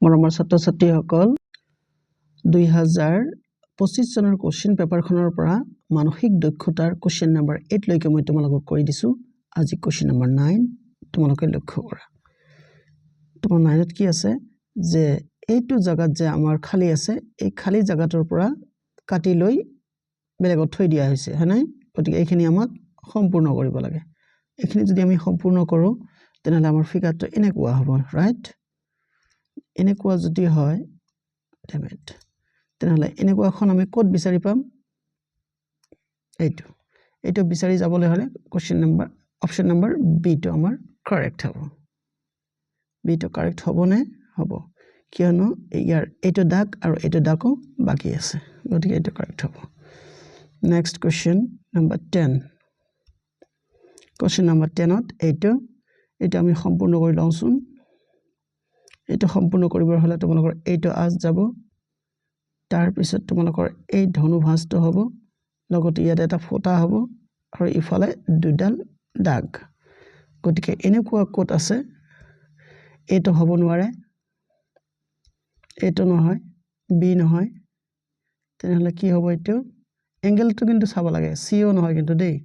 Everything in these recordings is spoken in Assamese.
মৰমৰ ছাত্ৰ-ছাত্ৰীসকল 2025 চনৰ কোশ্চেন পেপাৰখনৰ পৰা মানসিক দক্ষতাৰ কোশ্চেন নম্বৰ 8 লৈকে মই তোমালোকক কৈ দিছো আজি কোশ্চেন নম্বৰ 9 তোমালোকে লক্ষ্য কৰা তোমাৰ 9ত কি আছে যে এইটো জায়গাত যে আমাৰ খালি আছে এই খালি জায়গাটোৰ পৰা কাটি লৈ বেলেগত থৈ দিয়া হৈছে হয়নে গতিকে এইখিনি আমাক সম্পূৰ্ণ কৰিব লাগে এইখিনি যদি আমি সম্পূৰ্ণ কৰো তেনেহলে আমাৰ ফিগাৰটো এনেকুৱা হ'ব ৰাইট এনেকুৱা যদি হয় ডেমেট তেনেহলে এনেকুৱা এখন আমি কোড বিচাৰি পাম এইটো বিচাৰি যাবলৈ হলে question number option number B টো আমাৰ কাৰেক্ট হ'ব বি টো কাৰেক্ট হ'বনে হ'ব কিয়নো ইয়াৰ এইটো দাগ আৰু এইটো দাগো বাকি আছে গতিকে এইটো কাৰেক্ট হ'ব next question number 10 question number 10 ত এইটো আমি সম্পূৰ্ণ কৰি লওঁচোন এইটো সম্পূৰ্ণ কৰিবৰ হলে তোমালোকৰ এইটো আজ যাব তাৰ পিছত তোমালোকৰ এই ধনুভাঁজটো হ'ব লগতে ইয়াত এটা ফটা হ'ব আৰু ইফালে দুডাল দাগ গতিকে এনেকুৱা কোড আছে এইটো হ'ব নোৱাৰে এইটো নহয় বি নহয় তেনেহলে কি হ'ব এইটো এংগেলটো কিন্তু চাব লাগে সিও নহয় কিন্তু দেই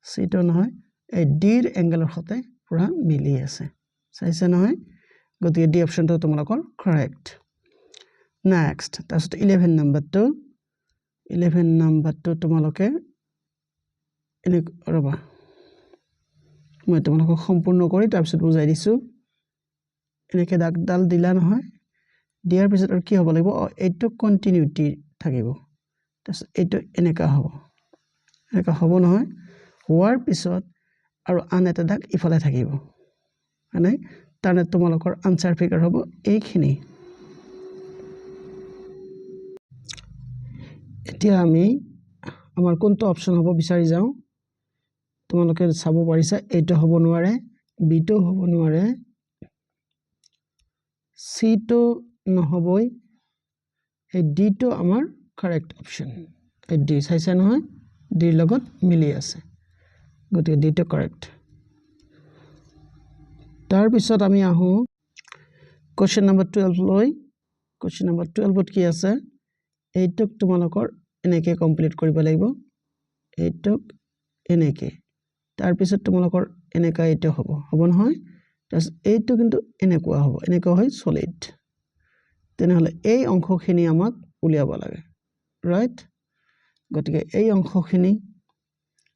সিটো নহয় এই ডিৰ এংগেলৰ সৈতে পুৰা মিলি আছে চাইছে নহয় গতিকে ডি অপচনটো তোমালোকৰ কাৰেক্ট নেক্সট তাৰপিছত 11 নম্বৰটো তোমালোকে এনে ৰবা মই তোমালোকক সম্পূৰ্ণ কৰি তাৰপিছত বুজাই দিছো এনেকে দাগডাল দিলা নহয় দিয়াৰ পিছত আৰু কি হ'ব লাগিব এইটো কন্টিনিউটি থাকিব তাৰপিছত এইটো এনেকা হ'ব নহয় হোৱাৰ পিছত আৰু আন এটা দাগ ইফালে থাকিব মানে তাৰনে তোমালোকৰ আনসাৰ ফিগাৰ হ'ব এইখিনি এতিয়া আমি আমাৰ কোনটো অপচন হ'ব বিচাৰি যাওঁ তোমালোকে চাব পাৰিছা এইটো হ'ব নোৱাৰে বি টো হ'ব নোৱাৰে সি টো নহবই এই ডি টো আমাৰ কাৰেক্ট অপচন এই ডি চাইছে নহয় ডিৰ লগত মিলি আছে গতিকে ডি টো কাৰেক্ট তাৰ পিছত আমি আহো কোশ্চেন নম্বৰ 12 লৈ কোশ্চেন নম্বৰ 12 ত কি আছে এইটোক তোমালোকৰ এনেকে কমপ্লিট কৰিব লাগিব এইটোক এনেকে তাৰ পিছত তোমালোকৰ এনেকা এইটো হ'ব নহয় তাছ এইটো কিন্তু এনেকুৱা হ'ব এনেকা হয় সলিড তেনেহলে এই অংশখিনি আমাক উলিয়াব লাগে ৰাইট গতিকে এই অংশখিনি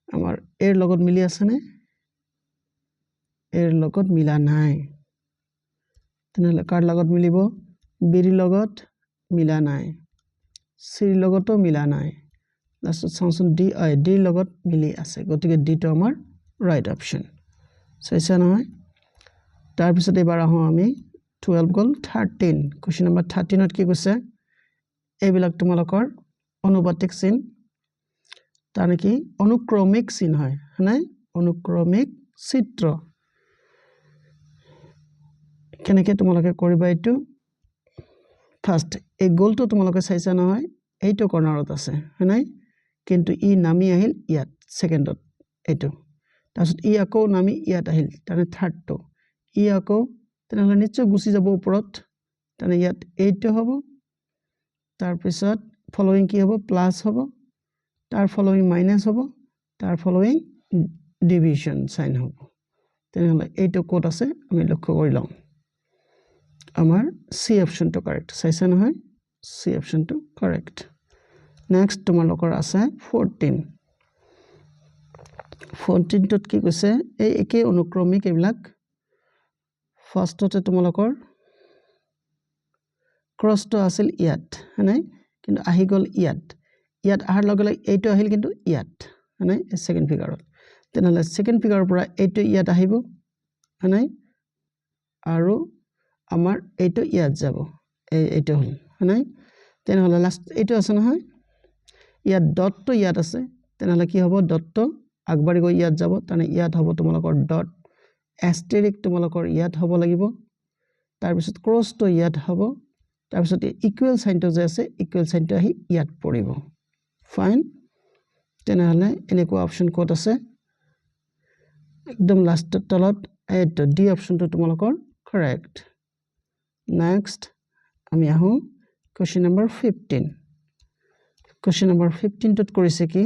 আমাৰ এৰ লগত মিলি আছে নে এৰ লগত মিলা নাই তেনেহলে কাৰ লগত মিলিব বিৰ লগত মিলা নাই সিৰ লগতো মিলা নাই লাষ্টত চাওঁচোন ডিৰ লগত মিলি আছে গতিকে ডি টো আমাৰ ৰাইট অপচন চাইছা নহয় তাৰ পিছত এবাৰ আহো আমি 12 গল 13 কোশ্চেন নম্বৰ 13 ত কি কৈছে এইবিলাক তোমালোকৰ অনুপাতিক চিন তাৰ কি অনুক্ৰমিক চিন হয় নাই অনুক্ৰমিক চিত্ৰ কেনেকে তোমালোকে কৰিবা এইটো ফাৰ্স্ট এই গোলটো তোমালোকে চাইছা নহয় এইটো কৰ্নাৰত আছে নাই কিন্তু ই নামি আহিল ইয়াত সেকেন্ডত এইটো তাৰপিছত ই আকৌ নামি ইয়াত আহিল তানে থাৰ্ডটো ই আকৌ তেনেহলে নিশ্চয় গুছি যাব ওপৰত তানে ইয়াত এইটো হ'ব তাৰ পিছত ফলোইং কি হ'ব প্লাস হ'ব তাৰ ফলোইং মাইনাস হ'ব তাৰ ফলোইং ডিভিজন সাইন হ'ব তেনেহলে এইটো কোড আছে আমি লক্ষ্য কৰি লওঁ আমাৰ সি অপচনটো কাৰেক্ট চাইছে নহয় সি অপচনটো কাৰেক্ট নেক্সট তোমালোকৰ আছে 14 টোত কি কৈছে এই একে অনুক্ৰমিক এইবিলাক ফাৰ্ষ্টতে তোমালোকৰ ক্ৰসটো আছিল ইয়াত নাই কিন্তু আহি গল ইয়াত আহাৰ লগে লগে এইটো আহিল কিন্তু ইয়াত নাই সেকেন্ড ফিগাৰত তেনেহলে সেকেন্ড ফিগাৰৰ পৰা এইটো ইয়াত আহিব নাই আৰু আমাৰ এইটো ইয়াত যাব এইটো হল নাই তেনেহলে লাষ্ট এইটো আছে নহয় ইয়াত ডটটো ইয়াত আছে তেনেহলে কি হ'ব ডটটো আগবাঢ়ি গৈ ইয়াত যাব তানে ইয়াত হ'ব তোমালোকৰ ডট এস্টেৰিক তোমালোকৰ ইয়াত হ'ব লাগিব তাৰ পিছত ক্ৰসটো ইয়াত হ'ব তাৰ পিছত ইকুৱেল সাইনটো যে আছে ইকুৱেল সাইনটো আহি ইয়াত পৰিব ফাইন তেনেহলে এনেকুৱা অপচন কোড আছে একদম লাষ্টৰ তলত এইটো ডি অপচনটো তোমালোকৰ কাৰেক্ট নেক্সট আমি আহোঁ কুৱেশ্যন নম্বৰ 15 কুৱেশ্যন নম্বৰ 15টোত কৰিছে কি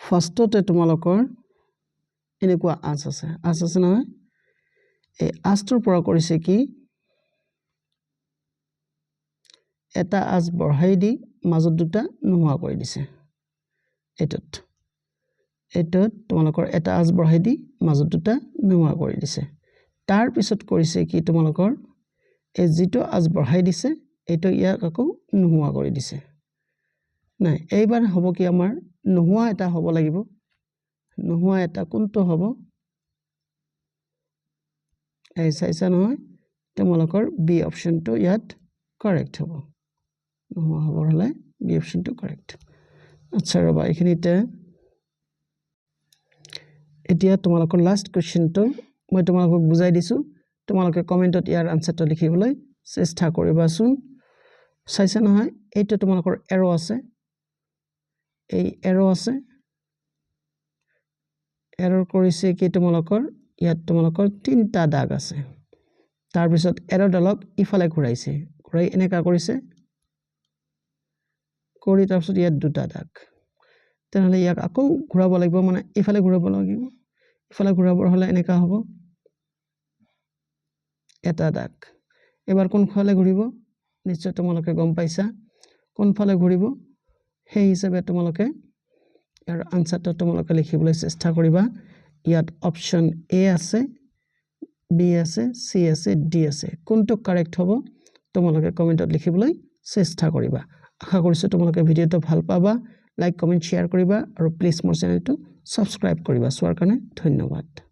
ফাৰ্ষ্টতে তোমালোকৰ এনেকুৱা আঁচ আছে নহয় এই আঁচটোৰ পৰা কৰিছে কি এটা আঁচ বঢ়াই দি মাজত দুটা নোহোৱা কৰি দিছে এইটোত তোমালোকৰ এটা আঁচ বঢ়াই দি মাজত দুটা নোহোৱা কৰি দিছে তাৰ পিছত কৰিছে কি তোমালোকৰ এই যিটো আঁচ বঢ়াই দিছে এইটো ইয়াক আকৌ নোহোৱা কৰি দিছে নাই এইবাৰ হ'ব কি আমাৰ নোহোৱা এটা হ'ব লাগিব নোহোৱা এটা কোনটো হ'ব এই চাইছা নহয় তোমালোকৰ বি অপশ্যনটো ইয়াত কাৰেক্ট হ'ব নোহোৱা হ'ব হলে বি অপশ্যনটো কাৰেক্ট আচ্ছা ৰবা এইখিনিতে এতিয়া তোমালোকৰ লাষ্ট কুৱেশ্যনটো মই তোমালোকক বুজাই দিছো তোমালোকে কমেন্টত ইয়াৰ আনসাৰটো লিখিবলৈ চেষ্টা কৰিবাচোন চাইছা নহয় এইটো তোমালোকৰ এৰো আছে এই এৰো আছে এৰৰ কৰিছে কি তোমালোকৰ ইয়াত তোমালোকৰ তিনটা দাগ আছে তাৰ পিছত এৰোডালক ইফালে ঘূৰাইছে ঘূৰাই এনেকা কৰিছে কৰি তাৰ পিছত ইয়াত দুটা দাগ তেনেহলে ইয়াক আকৌ ঘূৰাব লাগিব মানে ইফালে ঘূৰাব লাগিব ইফালে ঘূৰাবৰ হলে এনেকা হ'ব এটা দাগ এবাৰ কোনফালে ঘূৰিব নিশ্চয় তোমালোকে গম পাইছা কোনফালে ঘূৰিব সেই হিচাপে তোমালোকে ইয়াৰ আনসাৰটো তোমালোকে লিখিবলৈ চেষ্টা কৰিবা ইয়াত অপশ্যন এ আছে বি আছে সি আছে ডি আছে কোনটো কাৰেক্ট হ'ব তোমালোকে কমেন্টত লিখিবলৈ চেষ্টা কৰিবা আশা কৰিছো তোমালোকে ভিডিওটো ভাল পাবা লাইক কমেন্ট শেয়াৰ কৰিবা আৰু প্লিজ মোৰ চেনেলটো সাবস্ক্ৰাইব কৰিবা চোৱাৰ কাৰণে ধন্যবাদ